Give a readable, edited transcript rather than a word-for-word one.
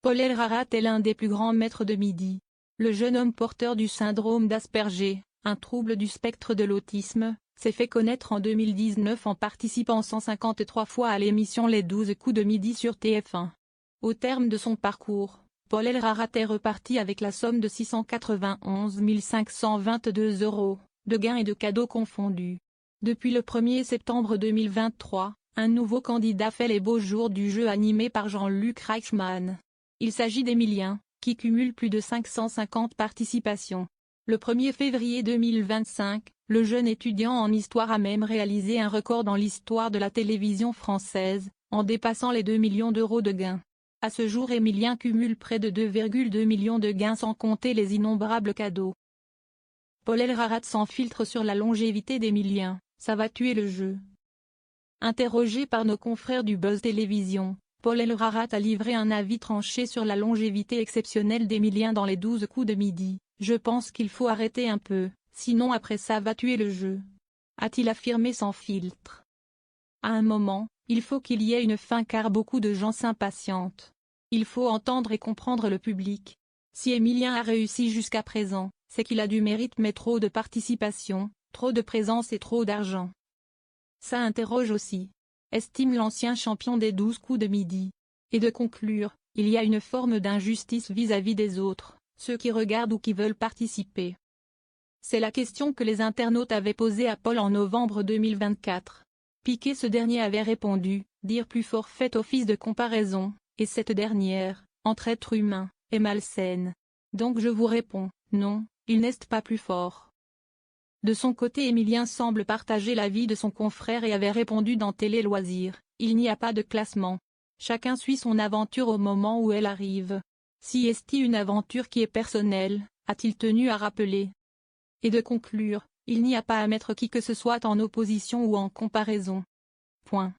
Paul El-Rarat est l'un des plus grands maîtres de midi. Le jeune homme porteur du syndrome d'Asperger, un trouble du spectre de l'autisme, s'est fait connaître en 2019 en participant 153 fois à l'émission Les 12 coups de midi sur TF1. Au terme de son parcours, Paul El-Rarat est reparti avec la somme de 691 522 €, de gains et de cadeaux confondus. Depuis le 1er septembre 2023, un nouveau candidat fait les beaux jours du jeu animé par Jean-Luc Reichmann. Il s'agit d'Emilien, qui cumule plus de 550 participations. Le 1er février 2025, le jeune étudiant en histoire a même réalisé un record dans l'histoire de la télévision française, en dépassant les 2 millions d'euros de gains. À ce jour, Emilien cumule près de 2,2 millions de gains sans compter les innombrables cadeaux. Paul El-Rarat sans filtre sur la longévité d'Emilien, ça va tuer le jeu. Interrogé par nos confrères du Buzz Télévision, Paul El-Rarat a livré un avis tranché sur la longévité exceptionnelle d'Emilien dans les 12 coups de midi. « Je pense qu'il faut arrêter un peu, sinon après ça va tuer le jeu », a-t-il affirmé sans filtre. À un moment, il faut qu'il y ait une fin car beaucoup de gens s'impatientent. Il faut entendre et comprendre le public. Si Emilien a réussi jusqu'à présent, c'est qu'il a du mérite mais trop de participation, trop de présence et trop d'argent. Ça interroge aussi, estime l'ancien champion des 12 coups de midi. Et de conclure, il y a une forme d'injustice vis-à-vis des autres, ceux qui regardent ou qui veulent participer. C'est la question que les internautes avaient posée à Paul en novembre 2024. Piqué ce dernier avait répondu, dire plus fort fait office de comparaison, et cette dernière, entre êtres humains, est malsaine. Donc je vous réponds, non, il n'est pas plus fort. De son côté, Emilien semble partager l'avis de son confrère et avait répondu dans Télé Loisirs, il n'y a pas de classement. Chacun suit son aventure au moment où elle arrive. Si est une aventure qui est personnelle, a-t-il tenu à rappeler. Et de conclure, il n'y a pas à mettre qui que ce soit en opposition ou en comparaison. Point.